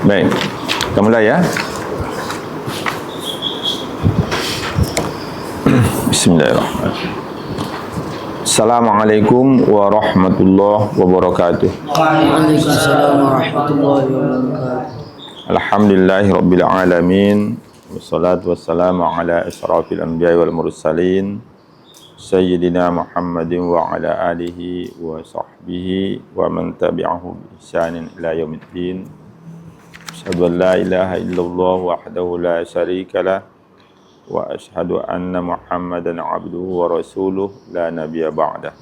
Baik, kita mulai ya. Bismillahirrahmanirrahim. Assalamualaikum warahmatullahi wabarakatuh. Waalaikumsalam warahmatullahi wabarakatuh. Alhamdulillahirabbil alamin. Wassalatu wassalamu ala asyrafil anbiya'i wal mursalin sayyidina Muhammadin wa ala alihi wa sahbihi wa man tabi'ahu bi ihsanin ila yaumiddin. Asyhadu an la ilaha illallah wahdahu la syarika lah wa asyhadu anna Muhammadan abduhu wa rasuluh la nabiyya ba'dah.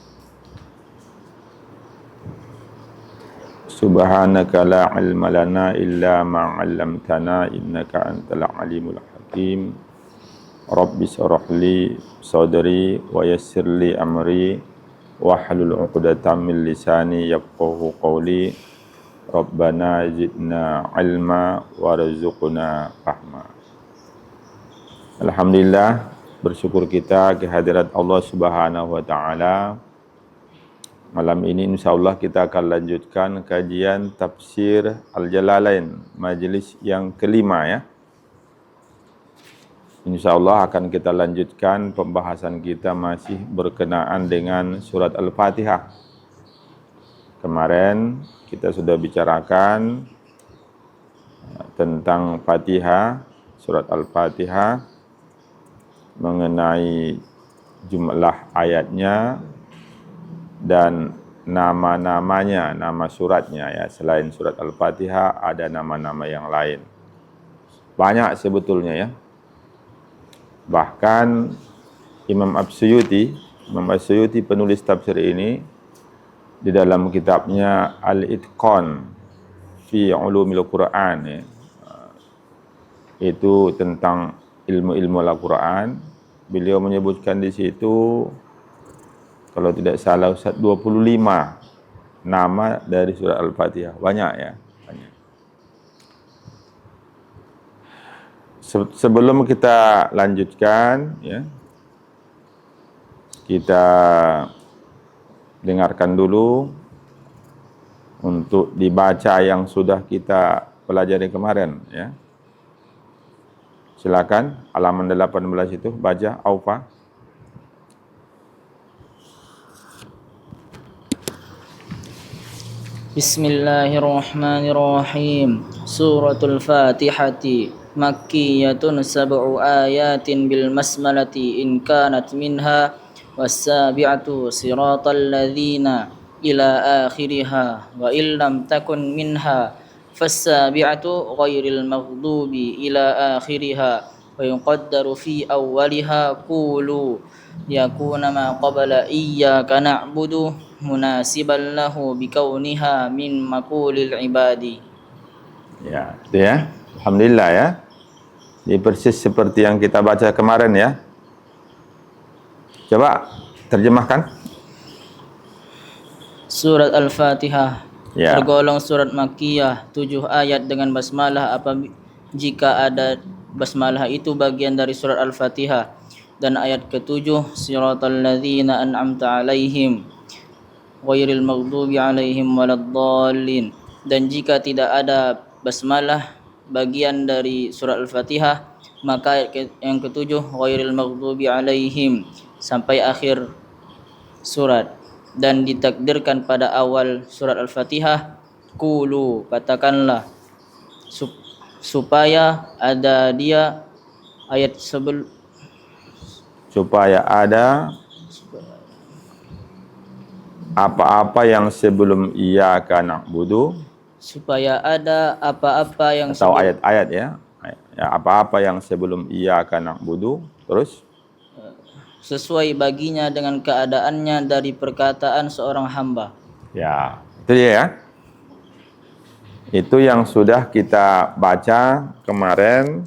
Subhanaka la ilma lana illa ma 'allamtana innaka antal alimul hakim. Rabbi shrah li sadri wa yassir li amri wahlul 'uqdatam min lisani yafqahu qawli. Rabbana zidna ilma warzuqna fahma. Alhamdulillah, bersyukur kita kehadirat Allah Subhanahu wa taala. Malam ini insyaallah kita akan lanjutkan kajian tafsir Al-Jalalain, majelis yang kelima ya. Insyaallah akan kita lanjutkan pembahasan kita masih berkenaan dengan surat Al-Fatihah. Kemarin kita sudah bicarakan tentang Fatihah, surat Al-Fatihah, mengenai jumlah ayatnya dan nama-namanya, nama suratnya ya. Selain surat Al-Fatihah ada nama-nama yang lain. Banyak sebetulnya ya. Bahkan Imam As-Suyuti penulis tafsir ini di dalam kitabnya Al-Itqan fi Ulumil Quran ya, itu tentang ilmu-ilmu Al-Quran. Beliau menyebutkan di situ, kalau tidak salah Ustaz, 25 nama dari surah Al-Fatihah. Banyak ya, banyak. Sebelum kita lanjutkan ya, kita dengarkan dulu untuk dibaca yang sudah kita pelajari kemarin ya. Silakan, halaman 18 itu baca Aufa. Bismillahirrahmanirrahim. Suratul Fatihati Makkiyatun sab'u ayatin bil masmalati in kanat minha was-sabi'atu siratal ladzina ila akhiriha wa illam takun minha fas-sabi'atu ghairil maghdubi ila akhiriha wa yuqaddaru fi awwaliha qulu yakuna ma qabla iyyaka na'budu munasiban lahu bikauniha min maqulil ibadi. Ya, itu ya. Alhamdulillah ya. Ini persis seperti yang kita baca kemarin ya. Coba terjemahkan. Surat Al-Fatihah Ya. tergolong surat Makkiyah, 7 ayat dengan basmalah jika ada basmalah itu bagian dari surat Al-Fatihah. Dan ayat ke-7, siratal ladzina an'amta alaihim ghairil maghdubi alaihim waladdallin. Dan jika tidak ada basmalah bagian dari surat Al-Fatihah, maka ayat yang ke-7 ghairil maghdubi alaihim sampai akhir surat. Dan ditakdirkan pada awal surat Al-Fatihah, qulu, katakanlah, supaya ada dia ayat Supaya ada apa-apa yang sebelum iyyaka na'budu, supaya ada apa-apa yang atau ayat-ayat ya. Ya, apa-apa yang sebelum iyyaka na'budu, terus sesuai baginya dengan keadaannya dari perkataan seorang hamba. ya, itu dia ya. Itu yang sudah kita baca kemarin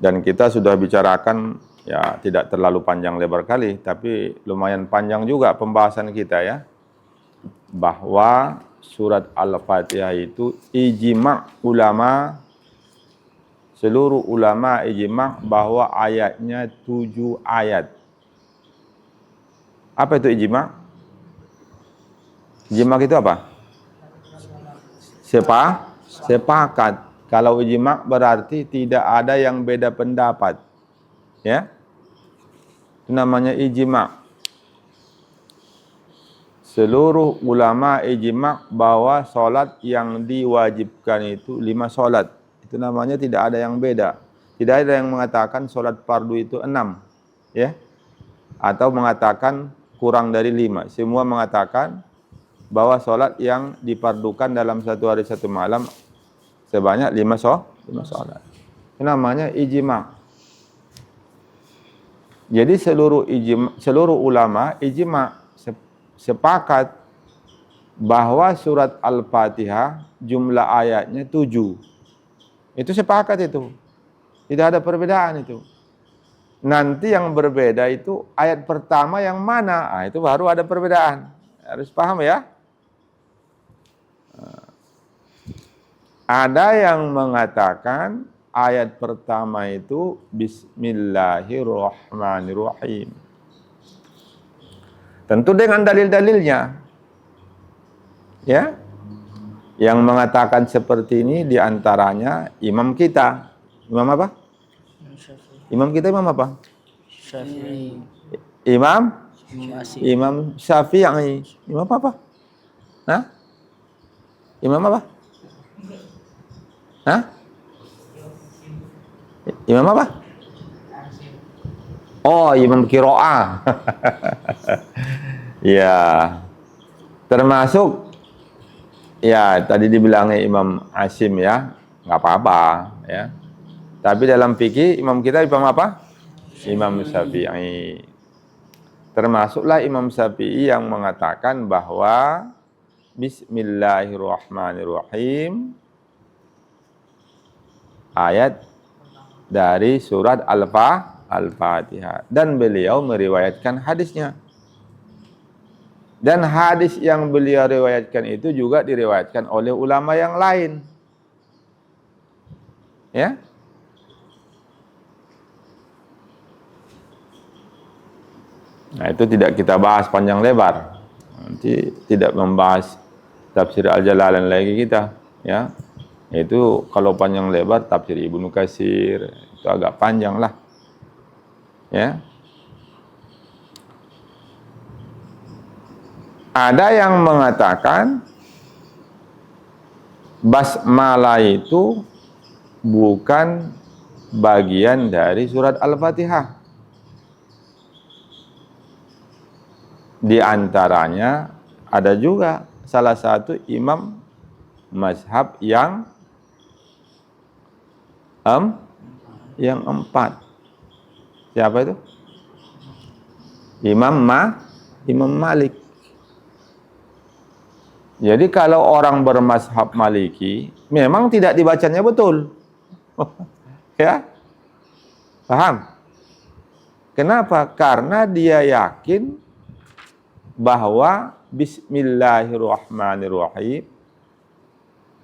dan kita sudah bicarakan ya, tidak terlalu panjang lebar kali, tapi lumayan panjang juga pembahasan kita ya. Bahwa surat Al-Fatihah itu ijma' ulama, seluruh ulama ijma' bahwa ayatnya 7 ayat. Apa itu ijma'? Ijma' itu apa? Sepakat. Kalau ijma' berarti tidak ada yang beda pendapat. Ya. Itu namanya ijma'. Seluruh ulama ijma' bahwa solat yang diwajibkan itu 5 solat. Itu namanya tidak ada yang beda. Tidak ada yang mengatakan solat fardu itu 6. Ya. Atau mengatakan kurang dari 5. Semua mengatakan bahwa solat yang dipardukan dalam satu hari satu malam sebanyak 5 solat. Itu namanya ijma'. Jadi seluruh ulama ijma' sepakat bahwa surat Al-Fatihah jumlah ayatnya 7. Itu sepakat itu. Tidak ada perbedaan itu. Nanti yang berbeda itu ayat pertama yang mana? Nah, itu baru ada perbedaan. Harus paham ya. Ada yang mengatakan ayat pertama itu Bismillahirrahmanirrahim. Tentu dengan dalil-dalilnya. Ya. Yang mengatakan seperti ini diantaranya imam kita. Imam apa? Imam kita imam apa? Syafi'i. Imam Syafi'i. Imam apa? Hah? Imam apa? Hah? Imam apa? Oh, imam qiraah. Ya. Termasuk ya tadi dibilangnya Imam Asim ya, nggak apa-apa ya. Tapi dalam fikih imam kita imam apa? Imam Syafi'i. Termasuklah Imam Syafi'i yang mengatakan bahwa Bismillahirrahmanirrahim ayat dari surat Al-Fatihah. Dan beliau meriwayatkan hadisnya. Dan hadis yang beliau riwayatkan itu juga diriwayatkan oleh ulama yang lain. Ya. Nah, itu tidak kita bahas panjang lebar. Nanti tidak membahas tafsir Al-Jalalain lagi kita, ya. Itu kalau panjang lebar tafsir Ibnu Katsir, itu agak panjang lah. Ya. Ada yang mengatakan basmalah itu bukan bagian dari surat Al-Fatihah. Di antaranya ada juga salah satu imam mazhab yang empat. Siapa itu? Imam Malik. Jadi kalau orang bermazhab Maliki memang tidak dibacanya betul. Ya? Paham? Kenapa? Karena dia yakin bahwa Bismillahirrahmanirrahim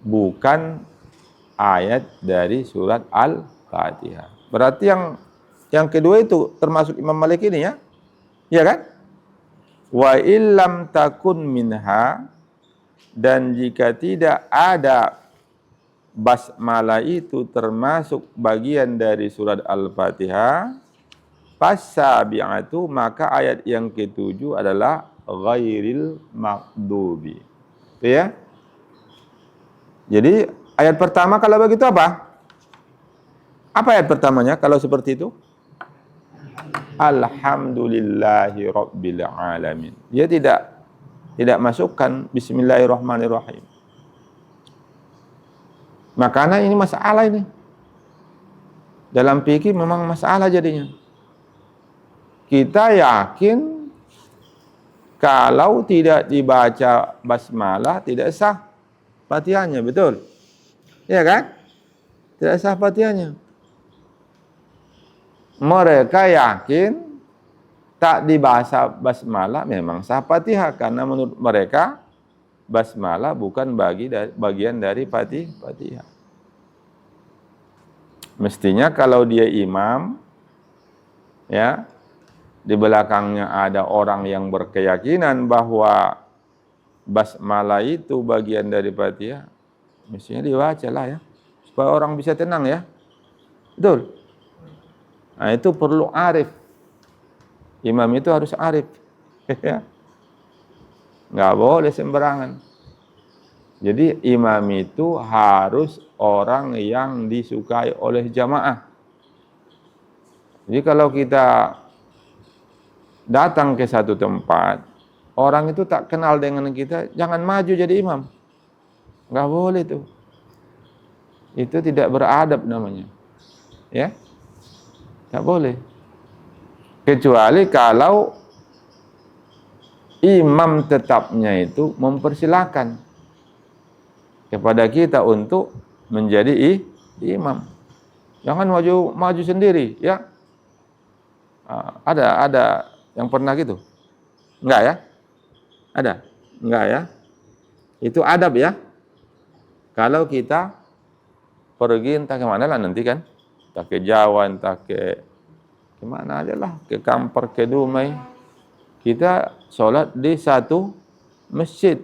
bukan ayat dari surat Al-Fatihah. Berarti yang kedua itu termasuk Imam Malik ini ya. Iya kan? Wa illam takun minha, dan jika tidak ada basmalah itu termasuk bagian dari surat Al-Fatihah, fasabi'atu, maka ayat yang ketujuh adalah ghairil maghdubi. Ya. Jadi ayat pertama kalau begitu apa? Apa ayat pertamanya kalau seperti itu? Alhamdulillahi rabbil alamin. Dia tidak masukkan Bismillahirrahmanirrahim. Makanya ini masalah ini. Dalam fikih memang masalah jadinya. Kita yakin kalau tidak dibaca basmalah tidak sah Fatihahnya, betul? Iya kan? Tidak sah Fatihahnya. Mereka yakin tak dibaca basmalah memang sah Fatihah, karena menurut mereka basmalah bukan bagian dari Fatihah. Mestinya kalau dia imam, ya, di belakangnya ada orang yang berkeyakinan bahwa basmalah itu bagian dari Fatihah, mestinya dibaca lah ya, supaya orang bisa tenang ya. Betul. Nah itu perlu arif. Imam itu harus arif. Ya. Nggak boleh sembarangan. Jadi imam itu harus orang yang disukai oleh jamaah. Jadi kalau kita datang ke satu tempat, orang itu tak kenal dengan kita, jangan maju jadi imam. Nggak boleh tuh. Itu tidak beradab namanya. Ya, nggak boleh. Kecuali kalau imam tetapnya itu mempersilahkan kepada kita untuk menjadi imam. Jangan maju sendiri, ya. Ada yang pernah gitu? Enggak ya? Ada? Enggak ya? Itu adab ya. Kalau kita pergi entah kemana lah nanti kan, entah ke Jawa, entah ke kemana aja lah, ke Kampar, ke Dumai, kita sholat di satu masjid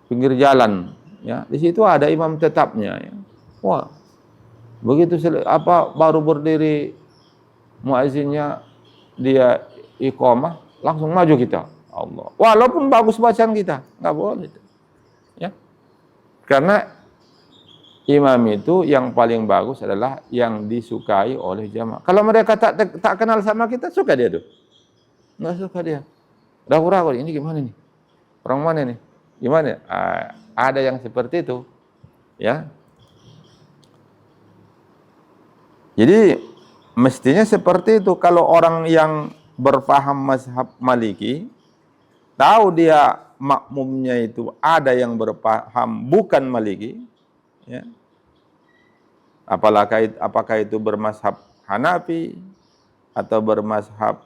pinggir jalan, ya. Di situ ada imam tetapnya, ya. Wah, begitu baru berdiri muazzinnya, dia iqamah, langsung maju kita. Allah. Walaupun bagus bacaan kita, nggak boleh. Ya. Karena imam itu yang paling bagus adalah yang disukai oleh jamaah. Kalau mereka tak kenal sama kita, suka dia tuh? Nggak suka dia. Ragu-ragu, ini gimana nih? Orang mana nih? Gimana? Ada yang seperti itu. Ya. Jadi mestinya seperti itu. Kalau orang yang berpaham mazhab Maliki, tahu dia makmumnya itu ada yang berpaham bukan Maliki, ya. Apakah itu bermazhab Hanafi atau bermazhab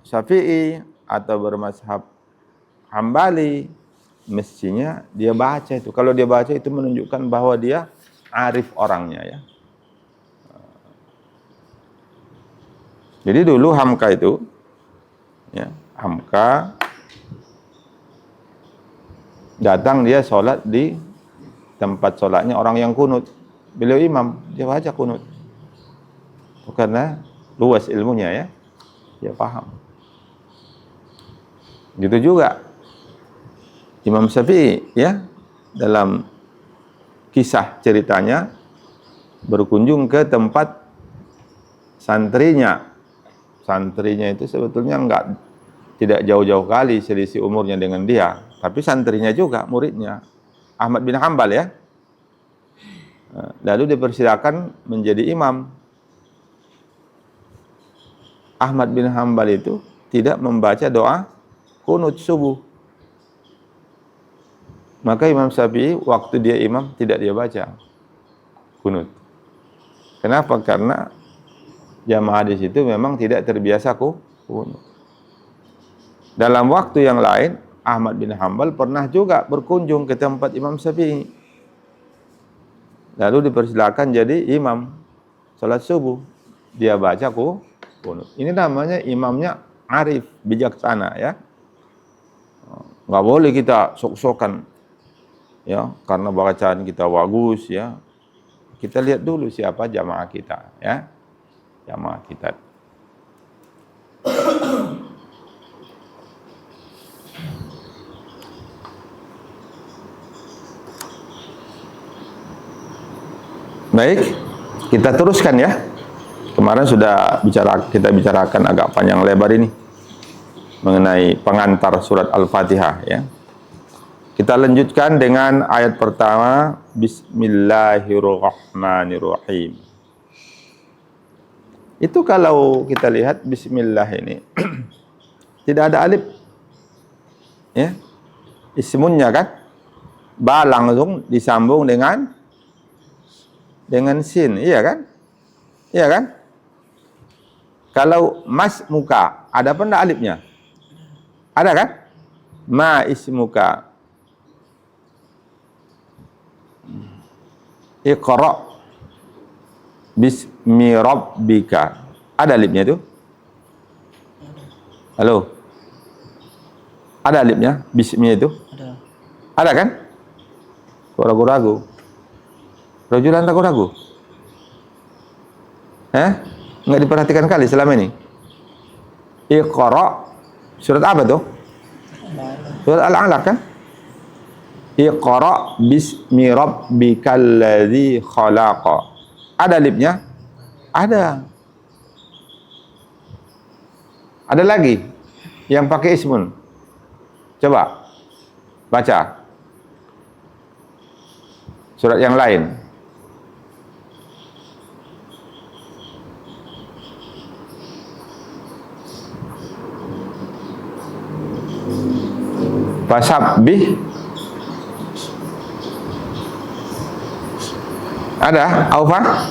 Syafi'i atau bermazhab Hambali, mestinya dia baca itu. Kalau dia baca itu menunjukkan bahwa dia arif orangnya, ya. Jadi dulu Hamka itu, ya, Hamka datang, dia sholat di tempat sholatnya orang yang kunut. Beliau imam, dia baca kunut. Karena luas ilmunya, ya, dia paham. Gitu juga Imam Syafi'i, ya, dalam kisah ceritanya berkunjung ke tempat santrinya. Santrinya itu sebetulnya tidak jauh-jauh kali selisih umurnya dengan dia, tapi santrinya juga, muridnya Ahmad bin Hambal, ya. Lalu dipersilakan menjadi imam. Ahmad bin Hambal itu tidak membaca doa kunut subuh. Maka Imam Syafi'i waktu dia imam tidak dia baca kunut. Kenapa? Karena jamaah di situ memang tidak terbiasa kunut. Dalam waktu yang lain, Ahmad bin Hambal pernah juga berkunjung ke tempat Imam Syafi'i. Lalu dipersilakan jadi imam salat subuh. Dia baca kunut. Ini namanya imamnya arif, bijaksana, ya. Nggak boleh kita sok-sokan, ya, karena bacaan kita bagus, ya. Kita lihat dulu siapa jamaah kita, ya. Jamaah kita. Baik, kita teruskan, ya. Kemarin sudah kita bicarakan agak panjang lebar ini mengenai pengantar surat Al-Fatihah, ya. Kita lanjutkan dengan ayat pertama, Bismillahirrahmanirrahim. Itu kalau kita lihat Bismillah ini tidak ada alif, ya. Ismunnya kan ba langsung disambung dengan sin, iya kan? Iya kan? Kalau mas muka, ada apa enggak alifnya? Ada kan? Ma ismuka. Iqra bismi rabbika. Ada alifnya itu? Halo? Ada alifnya? Bismi itu? Ada. Ada kan? Kok ragu-ragu? Rajulan ragu-ragu? Nggak diperhatikan kali selama ini? Iqra, surat apa tuh? Surat Al-Alaq kan? Iqra bismi rabbikal ladzi khalaqa. Ada alifnya? Ada. Ada lagi yang pakai ismun. Coba baca surat yang lain. Fasabbih. Ada Aufa?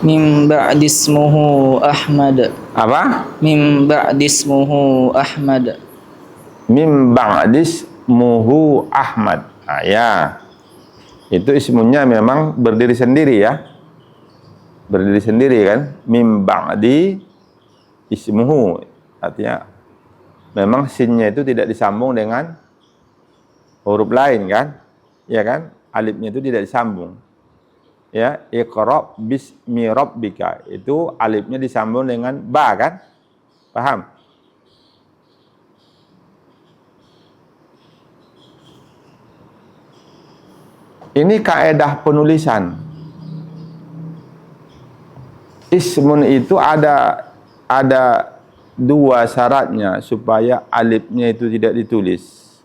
Mim ba'dismuhu Ahmad. Apa? Mim ba'dismuhu Ahmad. Mim ba'dismuhu Ahmad. Ya. Itu ismunya memang berdiri sendiri ya. Berdiri sendiri kan? Mim ba'di ismuhu. Artinya memang sinnya itu tidak disambung dengan huruf lain kan? Ya kan? Alifnya itu tidak disambung. Ya, Iqra bismi rabbika. Itu alifnya disambung dengan ba kan? Paham? Ini kaedah penulisan. Ismun itu ada dua syaratnya supaya alifnya itu tidak ditulis.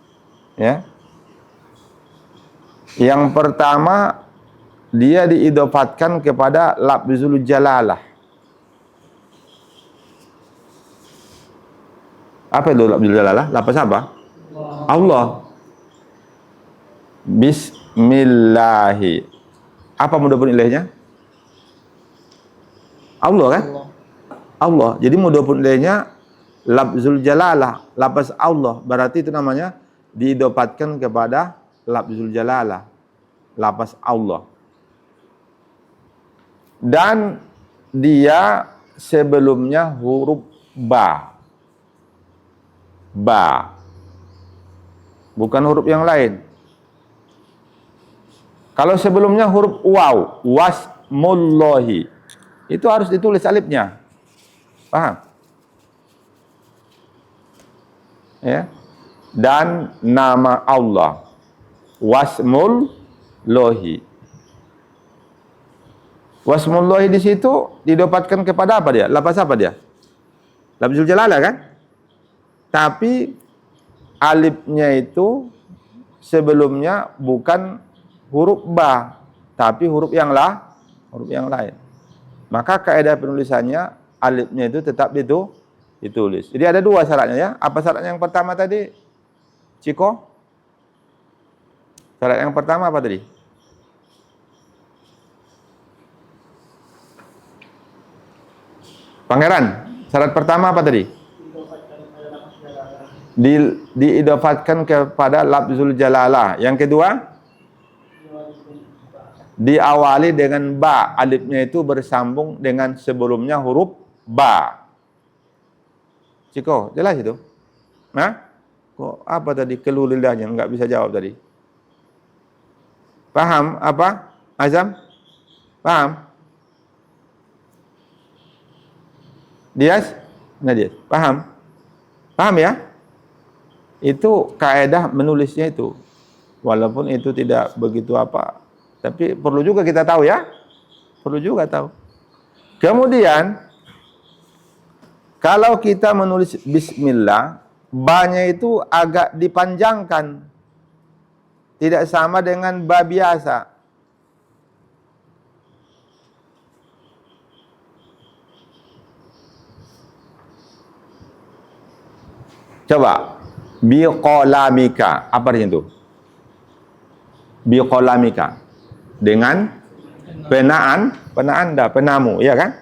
Ya. Yang pertama, dia diidofatkan kepada lafzul jalalah. Apa itu lafzul jalalah? Lafaz apa? Allah. Bismillahi. Apa mudhofun ilaihnya? Allah kan? Allah. Jadi mudhofun ilaihnya lafzul jalalah, lafaz Allah. Berarti itu namanya diidofatkan kepada lafzul jalalah, lafaz Allah. Dan dia sebelumnya huruf ba. Ba. Bukan huruf yang lain. Kalau sebelumnya huruf waw, wasmullahi, itu harus ditulis alifnya. Paham? Ya. Dan nama Allah, wasmullahi. Wasmullahi di situ didapatkan kepada apa dia? Lafaz apa dia? Lafzul jalalah kan? Tapi alifnya itu sebelumnya bukan huruf ba, tapi huruf yang lain. Maka kaidah penulisannya alifnya itu tetap ditulis. Jadi ada dua syaratnya ya. Apa syaratnya yang pertama tadi? Ciko? Syarat yang pertama apa tadi? Pangeran, syarat pertama apa tadi? Diidofatkan kepada lafzul jalalah. Yang kedua, diawali dengan ba. Alifnya itu bersambung dengan sebelumnya huruf ba. Ciko, jelas itu? Hah? Kok apa tadi keluh lidahnya? Enggak bisa jawab tadi. Paham apa? Azam? Paham? Dias? Dias. Paham? Paham ya? Itu kaedah menulisnya itu. Walaupun itu tidak begitu apa, tapi perlu juga kita tahu ya. Perlu juga tahu. Kemudian kalau kita menulis bismillah, ba-nya itu agak dipanjangkan. Tidak sama dengan ba biasa. Coba biqalamika, apa artinya itu? Biqalamika, dengan pena Anda, penamu, ya kan?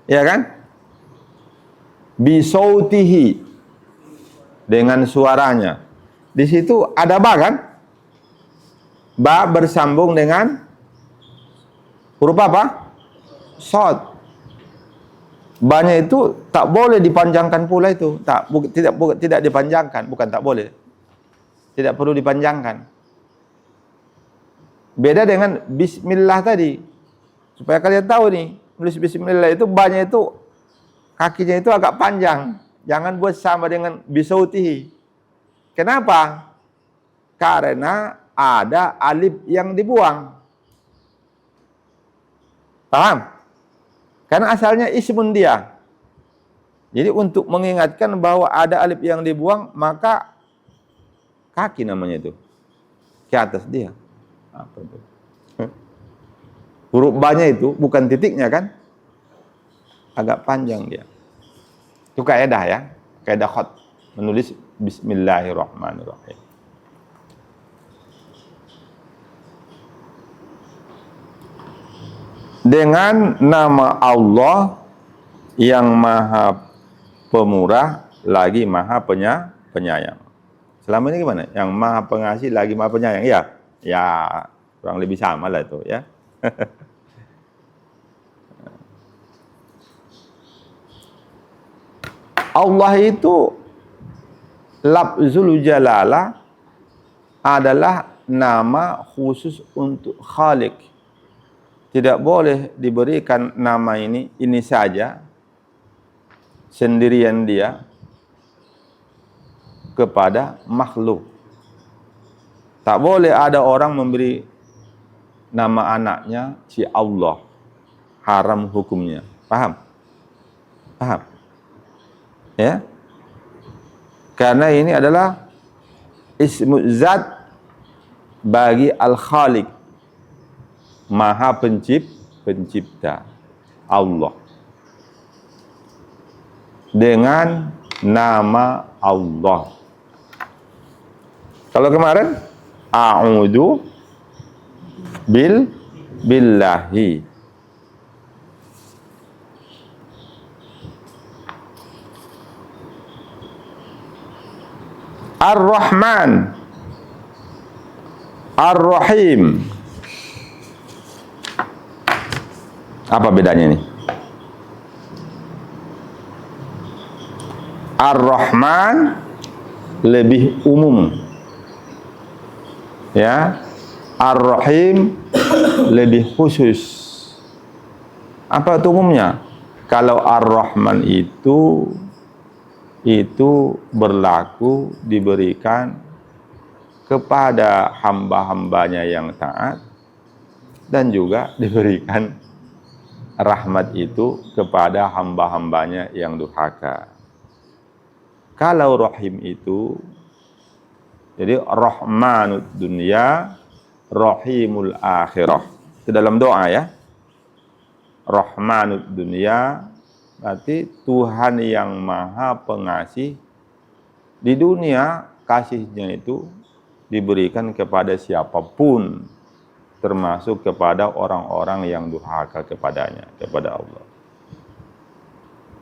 Ya kan? Bisautihi, dengan suaranya. Di situ ada ba kan? Ba bersambung dengan huruf apa? Shad. Ba-nya itu tak boleh dipanjangkan pula itu. Tidak dipanjangkan, bukan tak boleh. Tidak perlu dipanjangkan. Beda dengan bismillah tadi. Supaya kalian tahu nih, nulis bismillah itu banyak itu kakinya itu agak panjang. Jangan buat sama dengan bisautihi. Kenapa? Karena ada alif yang dibuang. Paham? Karena asalnya ismun dia. Jadi untuk mengingatkan bahwa ada alif yang dibuang, maka kaki namanya itu. Ke atas dia. Apa itu? Huruf banyak itu bukan titiknya kan? Agak panjang dia. Itu kaidah ya. Kaidah khat. Menulis bismillahirrahmanirrahim. Dengan nama Allah yang maha pemurah lagi maha penyayang. Selama ini gimana? Yang maha pengasih lagi maha penyayang. Ya, ya kurang lebih sama lah itu ya. Allah itu lafzul jalalah adalah nama khusus untuk Khalik. Tidak boleh diberikan nama ini saja sendirian dia kepada makhluk. Tak boleh ada orang memberi nama anaknya si Allah. Haram hukumnya. Paham? Paham? Ya? Karena ini adalah ismu zat bagi al-Khaliq, maha pencipta Allah. Dengan nama Allah. Kalau kemarin a'udzu billahi. Ar-Rahman, Ar-Rahim. Apa bedanya ini? Ar-Rahman lebih umum. Ya. Ar-Rahim lebih khusus. Apa itu umumnya? Kalau Ar-Rahman itu berlaku diberikan kepada hamba-hambanya yang taat dan juga diberikan rahmat itu kepada hamba-hambanya yang durhaka. Kalau Rahim itu jadi Rahmanud dunya, Rahimul akhirah. Itu dalam doa ya. Rahmanud dunya berarti Tuhan yang maha pengasih di dunia, kasihnya itu diberikan kepada siapapun, termasuk kepada orang-orang yang durhaka kepadanya, kepada Allah.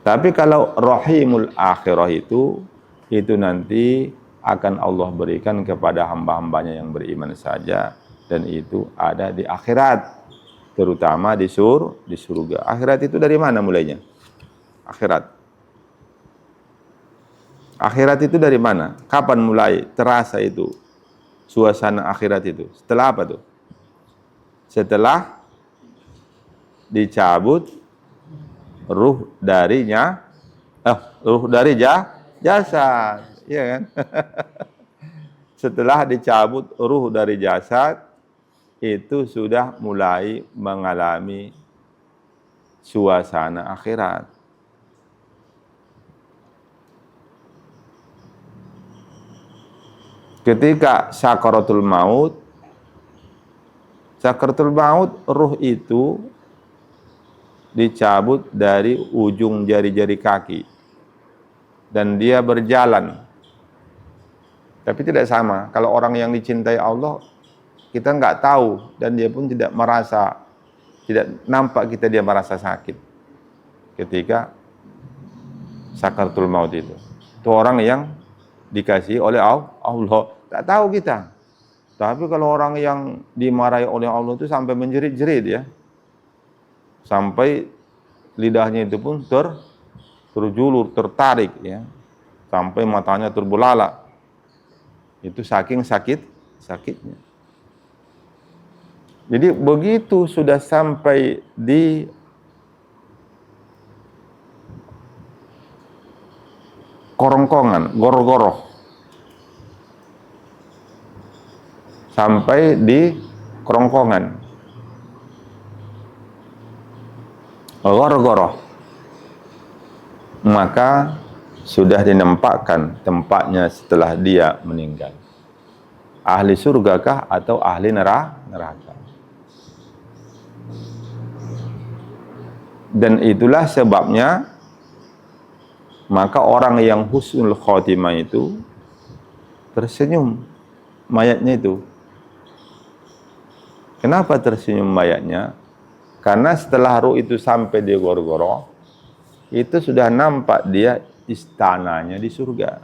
Tapi kalau Rahimul akhirah itu nanti akan Allah berikan kepada hamba-hambanya yang beriman saja, dan itu ada di akhirat, terutama di surga. Akhirat itu dari mana mulainya? Akhirat itu dari mana? Kapan mulai terasa itu suasana akhirat itu? Setelah apa tuh? Setelah dicabut ruh dari jasad, iya kan? Setelah dicabut ruh dari jasad, itu sudah mulai mengalami suasana akhirat. Ketika sakaratul maut, ruh itu dicabut dari ujung jari-jari kaki dan dia berjalan. Tapi tidak sama. Kalau orang yang dicintai Allah, kita nggak tahu dan dia pun tidak nampak dia merasa sakit ketika sakaratul maut itu. Itu orang yang dikasihi oleh Allah. Tak tahu kita. Tapi kalau orang yang dimarahi oleh Allah itu sampai menjerit-jerit ya. Sampai lidahnya itu pun terjulur, tertarik ya. Sampai matanya terbelalak. Itu saking sakitnya. Jadi begitu sudah sampai di korongkongan, goro-goro, sampai di kerongkongan, goro-goro, maka sudah dinampakkan tempatnya setelah dia meninggal. Ahli surgakah atau ahli neraka? Dan itulah sebabnya maka orang yang husnul khotimah itu tersenyum mayatnya itu. Kenapa tersenyum mayatnya? Karena setelah ruh itu sampai di goro-goro, itu sudah nampak dia istananya di surga.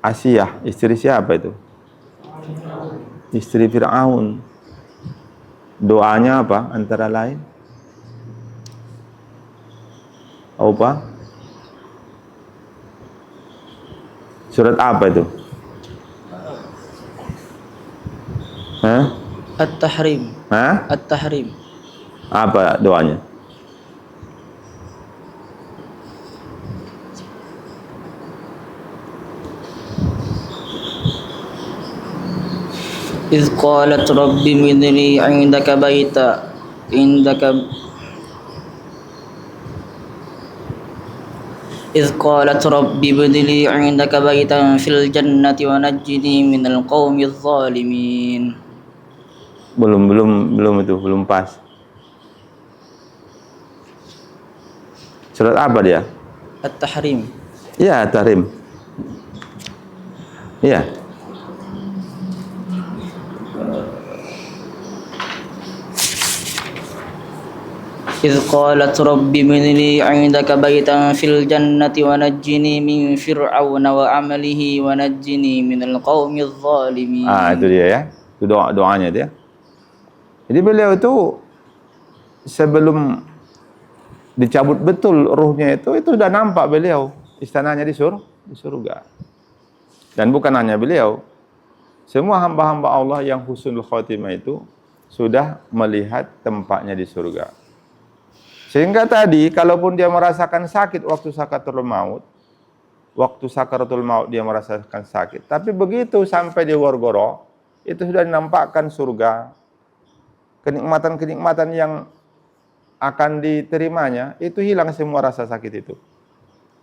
Asiyah, istri siapa itu? Istri Fir'aun. Doanya apa antara lain? Apa? Surat apa itu? Hah? At-Tahrim. Hah? At-Tahrim. Apa doanya? إذ قالت رب ابن لي عندك بيتا إذ قالت رب ابن لي عندك بيتا في الجنة ونجني من القوم الظالمين. Belum pas. Surat apa dia? At-Tahrim. Iya, At-Tahrim. Iya. إذ قالت رب ابن لي عندك بيتا في الجنة ونجني من فرعون وعمله ونجني من القوم الظالمين. Itu dia ya. Itu doanya dia. Jadi beliau itu sebelum dicabut betul ruhnya itu sudah nampak beliau istananya di surga. Dan bukan hanya beliau, semua hamba-hamba Allah yang husnul khotimah itu sudah melihat tempatnya di surga. Sehingga tadi, kalaupun dia merasakan sakit waktu sakaratul maut, dia merasakan sakit. Tapi begitu sampai di goro-goro, itu sudah dinampakkan surga. Kenikmatan-kenikmatan yang akan diterimanya, itu hilang semua rasa sakit itu.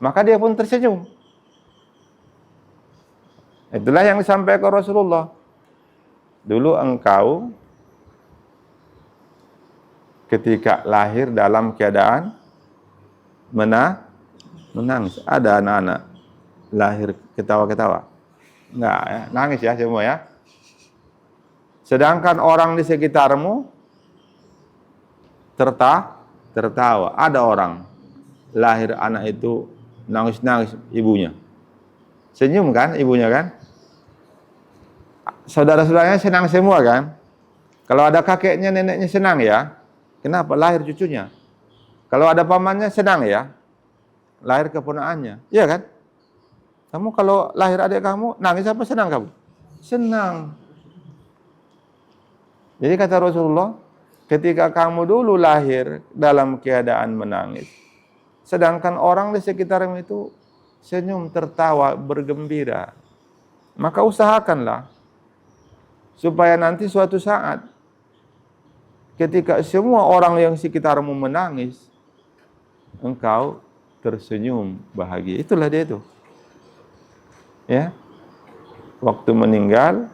Maka dia pun tersenyum. Itulah yang disampaikan Rasulullah. Dulu engkau ketika lahir dalam keadaan menangis. Ada anak-anak lahir ketawa-ketawa. Enggak ya, nangis ya semua ya. Sedangkan orang di sekitarmu tertawa. Ada orang lahir anak itu nangis-nangis ibunya. Senyum kan ibunya kan? Saudara-saudaranya senang semua kan? Kalau ada kakeknya, neneknya senang ya. Kenapa? Lahir cucunya. Kalau ada pamannya senang ya. Lahir keponakannya. Iya kan? Kamu kalau lahir adik kamu, nangis apa senang kamu? Senang. Jadi kata Rasulullah, ketika kamu dulu lahir dalam keadaan menangis, sedangkan orang di sekitarmu itu senyum, tertawa, bergembira, maka usahakanlah supaya nanti suatu saat ketika semua orang yang sekitarmu menangis, engkau tersenyum bahagia. Itulah dia itu. Ya. Waktu meninggal,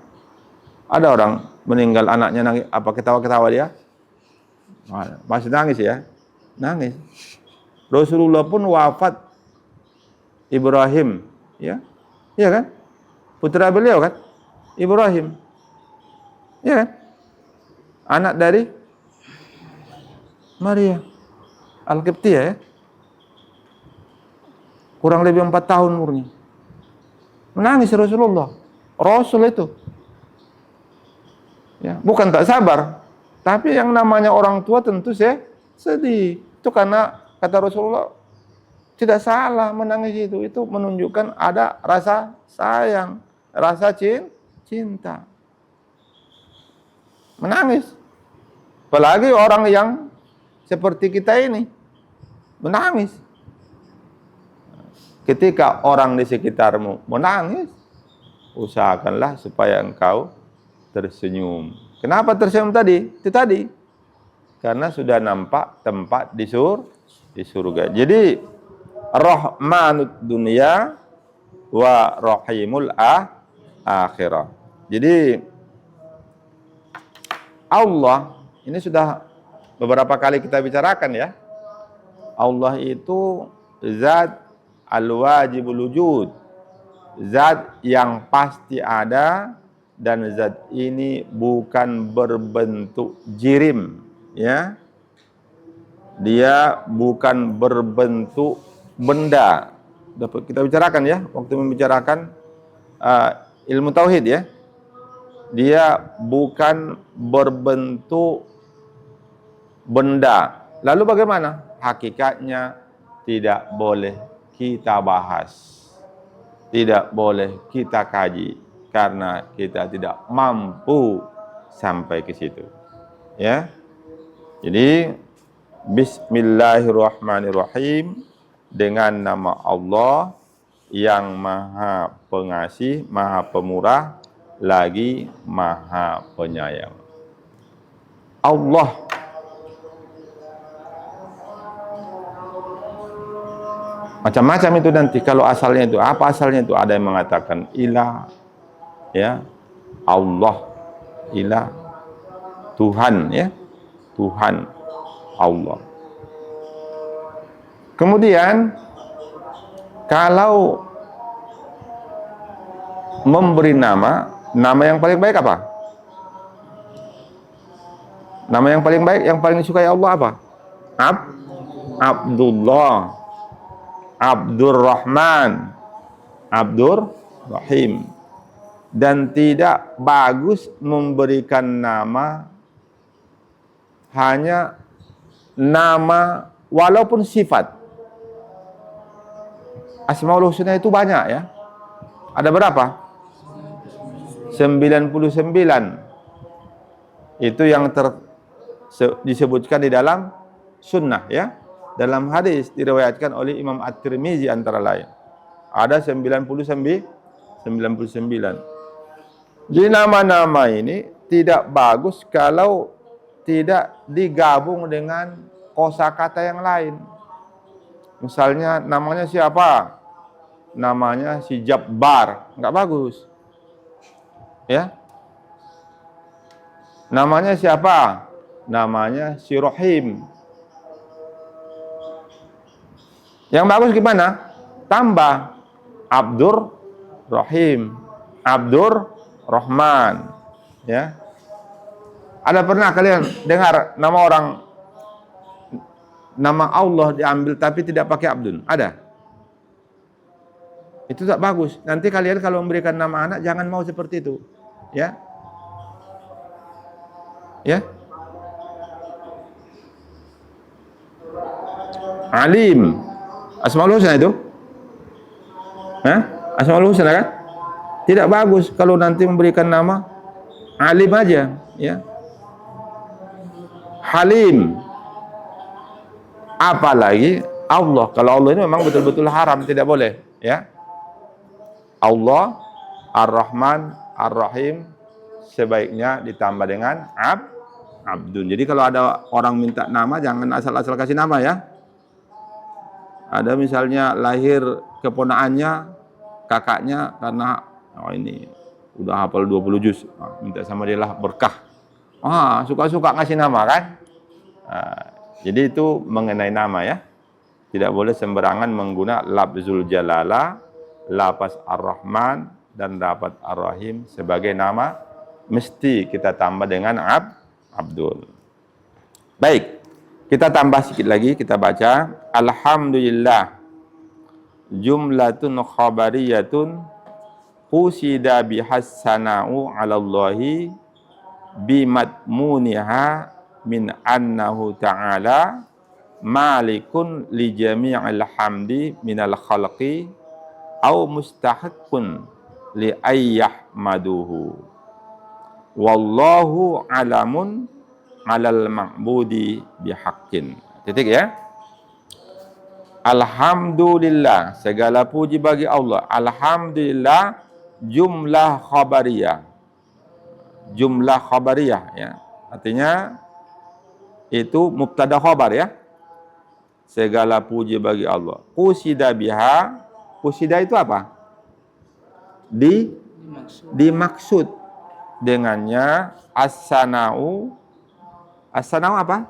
ada orang meninggal anaknya nangis, apa ketawa-ketawa dia? Masih nangis ya? Nangis. Rasulullah pun wafat Ibrahim, ya. Iya kan? Putra beliau kan? Ibrahim. Iya kan? Anak dari Maria Al-Qibtiyah ya. Kurang lebih 4 tahun umurnya. Menangis Rasulullah. Rasul itu. Ya, bukan tak sabar, tapi yang namanya orang tua tentu sedih. Itu karena kata Rasulullah tidak salah menangis itu menunjukkan ada rasa sayang, rasa cinta. menangis. Apalagi orang yang seperti kita ini menangis. Ketika orang di sekitarmu menangis, usahakanlah supaya engkau tersenyum. Kenapa tersenyum tadi? Itu tadi. Karena sudah nampak tempat di surga. Jadi rahmanud dunia wa rahimul akhirah. Jadi Allah ini sudah beberapa kali kita bicarakan ya. Allah itu zat al-wajibul wujud, zat yang pasti ada, dan zat ini bukan berbentuk jirim, ya. Dia bukan berbentuk benda. Dapat kita bicarakan ya, waktu membicarakan ilmu tauhid ya. Dia bukan berbentuk benda. Lalu bagaimana? Hakikatnya tidak boleh kita bahas, tidak boleh kita kaji, karena kita tidak mampu sampai ke situ. Ya, jadi Bismillahirrahmanirrahim, dengan nama Allah yang Maha Pengasih, Maha Pemurah, lagi Maha Penyayang. Allah macam-macam itu nanti. Kalau asalnya itu apa? Asalnya itu ada yang mengatakan ilah, ya, Allah, ilah, Tuhan, ya, Tuhan, Allah. Kemudian kalau memberi nama yang paling baik apa? Nama yang paling baik, yang paling disukai Allah apa? Abdullah, Abdurrahman, Abdurrahim. Dan tidak bagus memberikan nama hanya nama walaupun sifat. Asmaul Husna itu banyak ya. Ada berapa? 99. Itu yang disebutkan di dalam sunnah ya. Dalam hadis diriwayatkan oleh Imam At-Tirmizi antara lain. Ada 99. Jadi nama-nama ini tidak bagus kalau tidak digabung dengan kosakata yang lain. Misalnya namanya siapa? Namanya si Jabbar, enggak bagus. Ya. Namanya siapa? Namanya si Rahim. Yang bagus gimana? Tambah Abdur Rahim, Abdur Rahman, ya. Ada pernah kalian dengar nama orang, nama Allah diambil tapi tidak pakai Abdun? Ada? Itu tak bagus. Nanti kalian kalau memberikan nama anak jangan mau seperti itu, ya. Ya. Alim, Asmaul Husna itu? Asmaul Husna kan? Tidak bagus kalau nanti memberikan nama Alim aja, ya. Halim. Apalagi Allah. Kalau Allah ini memang betul-betul haram, tidak boleh, ya. Allah Ar-Rahman Ar-Rahim sebaiknya ditambah dengan Abdun. Jadi kalau ada orang minta nama jangan asal-asal kasih nama ya. Ada misalnya lahir keponakannya, kakaknya, karena ini udah hafal 20 juz, minta sama dia lah berkah. Suka-suka ngasih nama kan. Jadi itu mengenai nama ya. Tidak boleh sembarangan menggunakan lafzul jalalah, lafaz ar-Rahman dan lafaz ar-Rahim sebagai nama. Mesti kita tambah dengan Abdul. Baik. Kita tambah sedikit lagi, kita baca. Alhamdulillah jumlatun khabariyatun qusida bihassana'u 'ala Allahi bimadmuniha min annahu ta'ala malikun li jami'il hamdi minal khalqi au mustahiqqun li ayyahmaduhu. wallahu alamun alal ma'budi bihaqqin. Titik ya. Alhamdulillah, segala puji bagi Allah. Alhamdulillah, jumlah khabariyah. Jumlah khabariyah ya. Artinya itu mubtada khabar ya. Segala puji bagi Allah. Qusida biha. Qusida itu apa? Dimaksud dengannya as-sana'u. As-sana'u apa?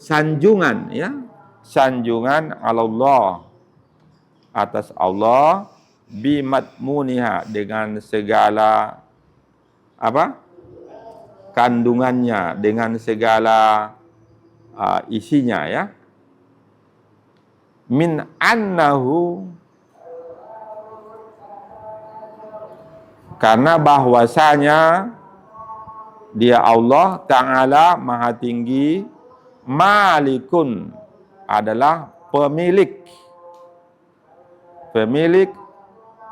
Sanjungan ya. Sanjungan Allah, atas Allah, bimatmuniha, dengan segala apa? Kandungannya, dengan segala isinya ya. Min annahu, karena bahwasanya dia Allah Ta'ala Maha Tinggi, malikun, adalah pemilik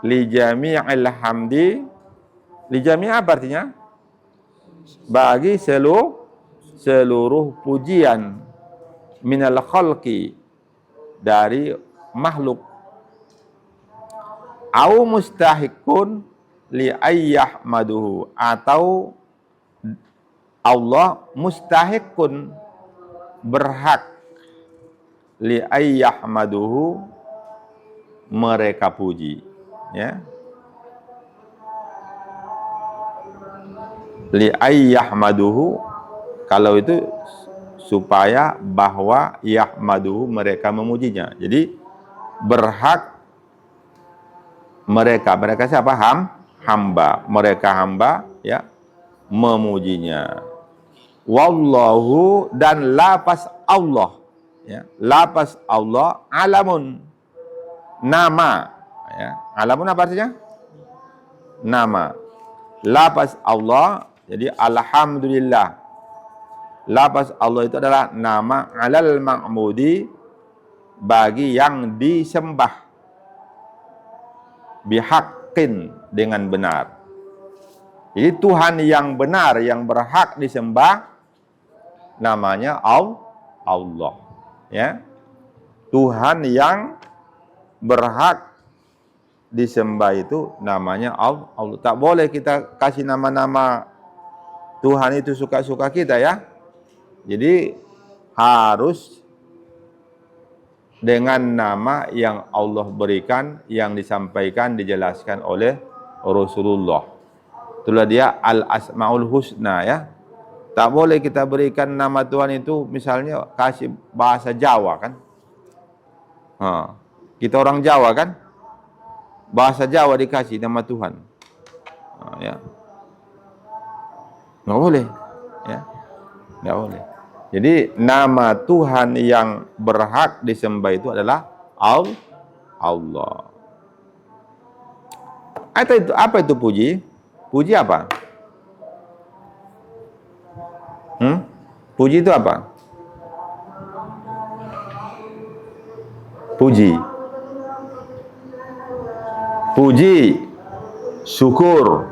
li jami'il hamdi. Li jami' apa artinya? Bagi seluruh pujian, minal khalqi, dari makhluk, au mustahiqun li ayyahmaduhu, atau Allah mustahiqun, berhak, li ayyahmaduhu, mereka puji ya. Li ayyahmaduhu, kalau itu supaya bahwa yahmaduhu, mereka memujinya. Jadi berhak mereka siapa? Hamba, mereka hamba ya, memujinya. Wallahu, dan lafaz Allah ya, lafaz Allah alamun, nama ya. Alamun apa artinya? Nama. Lafaz Allah, jadi alhamdulillah, lafaz Allah itu adalah nama alal ma'budi, bagi yang disembah, bihaqqin, dengan benar. Jadi Tuhan yang benar, yang berhak disembah, namanya Allah ya. Tuhan yang berhak disembah itu namanya Allah. Tak boleh kita kasih nama-nama Tuhan itu suka-suka kita ya. Jadi harus dengan nama yang Allah berikan, yang disampaikan, dijelaskan oleh Rasulullah. Itulah dia al-asmaul husna ya. Tak boleh kita berikan nama Tuhan itu misalnya kasih bahasa Jawa kan. Kita orang Jawa kan, bahasa Jawa dikasih nama Tuhan. Ya. Nggak boleh ya. Nggak boleh. Jadi nama Tuhan yang berhak disembah itu adalah Allah. Apa itu puji? Puji apa? Puji itu apa? Puji, syukur.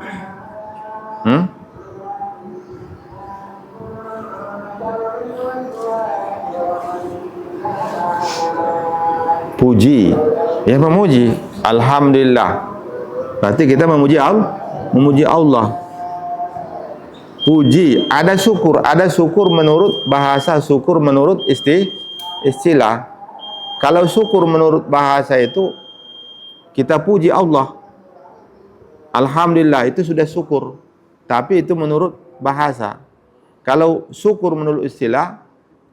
Puji, ya memuji. Alhamdulillah. Berarti kita memuji Allah. Puji, ada syukur menurut bahasa, syukur menurut istilah. Kalau syukur menurut bahasa itu kita puji Allah. Alhamdulillah, itu sudah syukur. Tapi itu menurut bahasa. Kalau syukur menurut istilah,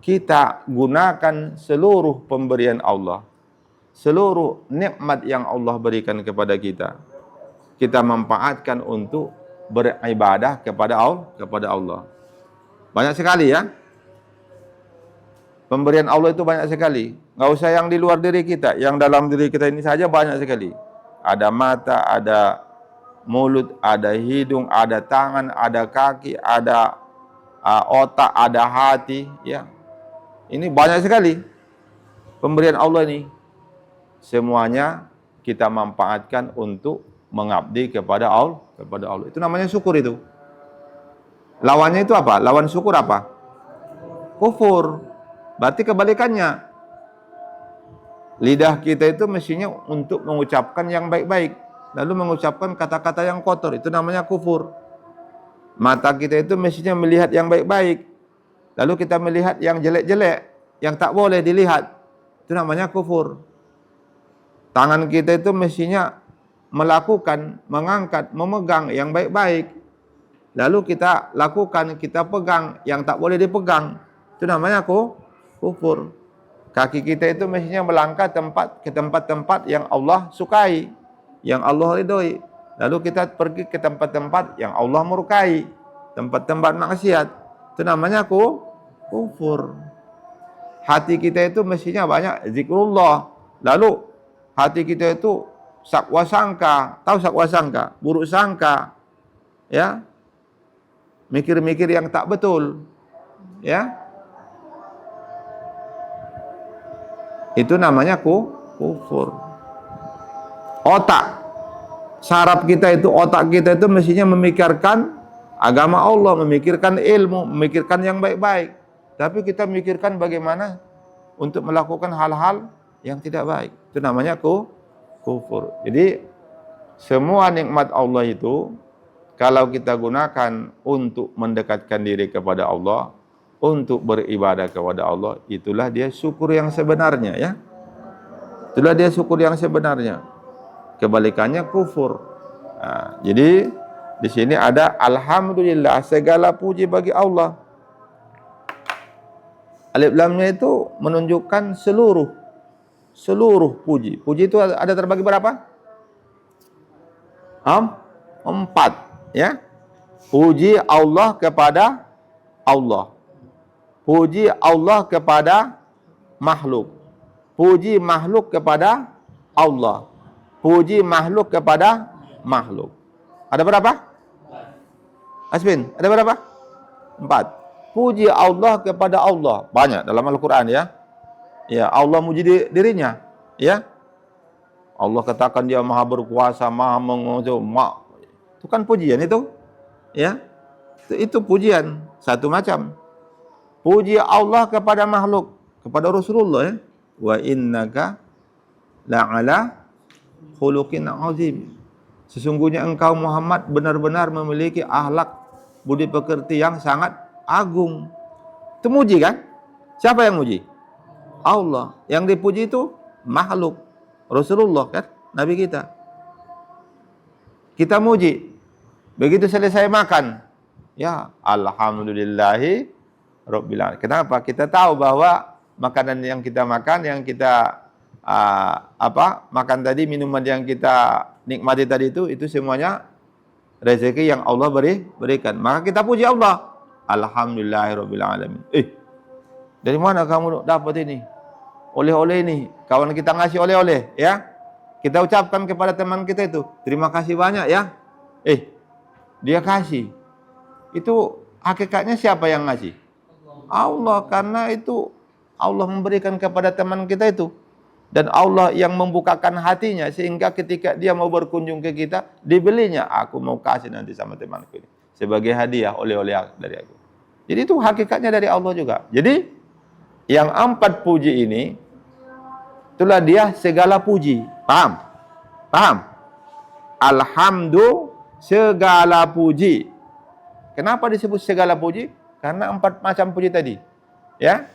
kita gunakan seluruh pemberian Allah, seluruh nikmat yang Allah berikan kepada kita, kita manfaatkan untuk beribadah kepada Allah. Banyak sekali ya. Pemberian Allah itu banyak sekali. Nggak usah yang di luar diri kita, yang dalam diri kita ini saja banyak sekali. Ada mata, ada mulut, ada hidung, ada tangan, ada kaki, ada otak, ada hati ya. Ini banyak sekali pemberian Allah ini. Semuanya kita manfaatkan untuk mengabdi kepada Allah. Itu namanya syukur itu. Lawannya itu apa? Lawan syukur apa? Kufur. Berarti kebalikannya. Lidah kita itu mestinya untuk mengucapkan yang baik-baik, lalu mengucapkan kata-kata yang kotor, itu namanya kufur. Mata kita itu mestinya melihat yang baik-baik, lalu kita melihat yang jelek-jelek, yang tak boleh dilihat, itu namanya kufur. Tangan kita itu mestinya melakukan, mengangkat, memegang yang baik-baik, lalu kita lakukan, kita pegang yang tak boleh dipegang, itu namanya kufur. Kaki kita itu mestinya melangkah ke tempat-tempat yang Allah sukai, yang Allah ridhoi. Lalu kita pergi ke tempat-tempat yang Allah murkai, tempat-tempat maksiat. Itu namanya kufur. Hati kita itu mestinya banyak zikrullah. Lalu hati kita itu sakwa sangka, tahu sakwa sangka, buruk sangka, ya, mikir-mikir yang tak betul, ya. Itu namanya kufur. Otak, saraf kita itu, otak kita itu mestinya memikirkan agama Allah, memikirkan ilmu, memikirkan yang baik-baik. Tapi kita memikirkan bagaimana untuk melakukan hal-hal yang tidak baik. Itu namanya kufur. Jadi semua nikmat Allah itu kalau kita gunakan untuk mendekatkan diri kepada Allah, untuk beribadah kepada Allah, itulah dia syukur yang sebenarnya, ya. Itulah dia syukur yang sebenarnya. Kebalikannya kufur. Nah, jadi di sini ada alhamdulillah, segala puji bagi Allah. Alif lamnya itu menunjukkan seluruh puji. Puji itu ada terbagi berapa? 4, ya. Puji Allah kepada Allah. Puji Allah kepada makhluk. Puji makhluk kepada Allah. Puji makhluk kepada makhluk. Ada berapa? Asbin, ada berapa? 4. Puji Allah kepada Allah. Banyak dalam Al-Quran, ya. Ya, Allah muji dirinya, ya. Allah katakan dia maha berkuasa, maha menguasai. Itu kan pujian itu, ya. Itu pujian satu macam. Puji Allah kepada makhluk, kepada Rasulullah, ya. Wa innaka la'ala khuluqin azim. Sesungguhnya engkau Muhammad benar-benar memiliki akhlak budi pekerti yang sangat agung. Itu muji kan? Siapa yang muji? Allah. Yang dipuji itu makhluk. Rasulullah kan? Nabi kita. Kita muji. Begitu selesai makan, ya alhamdulillahi rabbil alamin. Kenapa? Kita tahu bahwa makanan yang kita makan, yang kita makan tadi, minuman yang kita nikmati tadi itu semuanya rezeki yang Allah berikan. Maka kita puji Allah. Alhamdulillahirabbil alamin. Dari mana kamu dapat ini? Oleh-oleh ini. Kawan kita ngasih oleh-oleh, ya. Kita ucapkan kepada teman kita itu, terima kasih banyak, ya. Dia kasih. Itu hakikatnya siapa yang ngasih? Allah, karena itu Allah memberikan kepada teman kita itu. Dan Allah yang membukakan hatinya sehingga ketika dia mau berkunjung ke kita, dibelinya. Aku mau kasih nanti sama temanku ini sebagai hadiah, oleh-oleh dari aku. Jadi itu hakikatnya dari Allah juga. Jadi yang 4 puji ini, itulah dia segala puji. Paham? Paham? Alhamdulillah, segala puji. Kenapa disebut segala puji? Karena 4 macam puji tadi. Ya.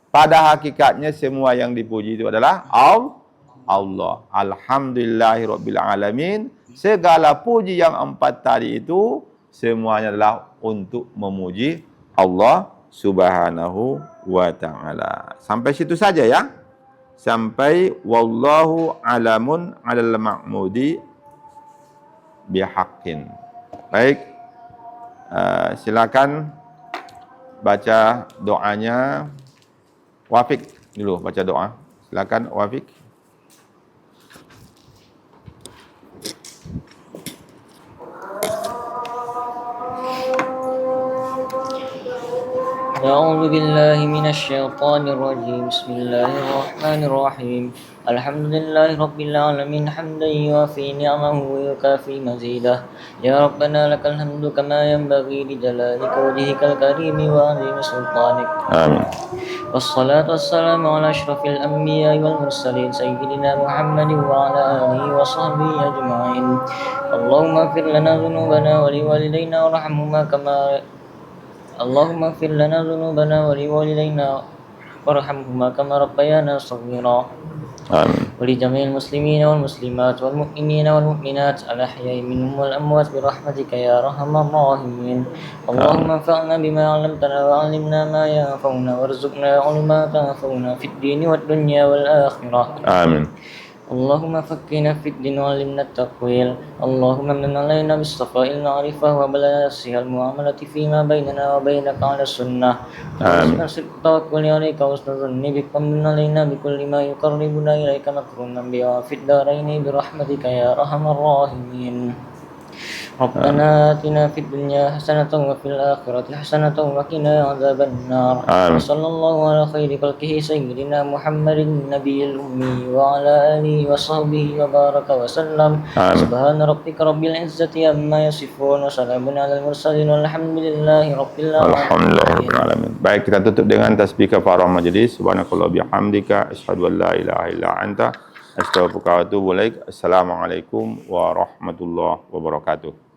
Pada hakikatnya semua yang dipuji itu adalah Allah. Alhamdulillahirabbil alamin. Segala puji yang 4 tadi itu semuanya adalah untuk memuji Allah Subhanahu wa taala. Sampai situ saja, ya. Sampai wallahu alamun 'alal ma'mudi bihaqqin. Baik. Silakan baca doanya. Wafik dulu baca doa. Silakan Wafik. أعوذ بالله من الشيطان الرجيم بسم الله الرحمن الرحيم الحمد لله رب العالمين حمدا يوافي نعمه ويكافي مزيده يا ربنا لك الحمد كما ينبغي لجلالك وجهك الكريم وعظيم سلطانك آمين. والصلاة والسلام على أشرف الأنبياء والمرسلين سيدنا محمد وعلى آله وصحبه أجمعين اللهم اغفر لنا ذنوبنا ولوالدينا وارحمهما كما اللهم اغفر لنا ذنوبنا ولوالدينا وارحمهما كما ربيانا صغيرا آمين. ولجميع المسلمين والمسلمات والمؤمنين والمؤمنات الأحياء منهم والأموات برحمتك يا أرحم الراحمين اللهم انفعنا بما علمتنا وعلمنا ما ينفعنا وارزقنا علما تنفعنا في الدين والدنيا والآخرة آمين. اللهم فكنا في الدين وعلمنا التقويل اللهم من علينا بالصفاء المعرفة وبلاسها المعاملة فيما بيننا وبينك على السنة آمين. وحسن التوكل عليك وحسن الظن بك ومن علينا بكل ما يقربنا إليك مكرونا بها في الدارين برحمتك يا أرحم الراحمين ربنا آتنا في الدنيا حسنة وفي الآخرة حسنة وقنا عذاب النار آمين. وصلى الله على خير خلقه سيدنا محمد النبي الأمي وعلى آله وصحبه وبارك وسلم آمين. سبحان ربك رب العزة عما يصفون وسلام على المرسلين والحمد لله رب العالمين Alhamdulillahirabbil alamin. Baik, kita tutup dengan tasbih kafarah majlis. Subhanakallah bihamdika asyhadu an la ilaha illa anta astaghfiruka wa atubu ilaik. Assalamualaikum warahmatullahi wabarakatuh.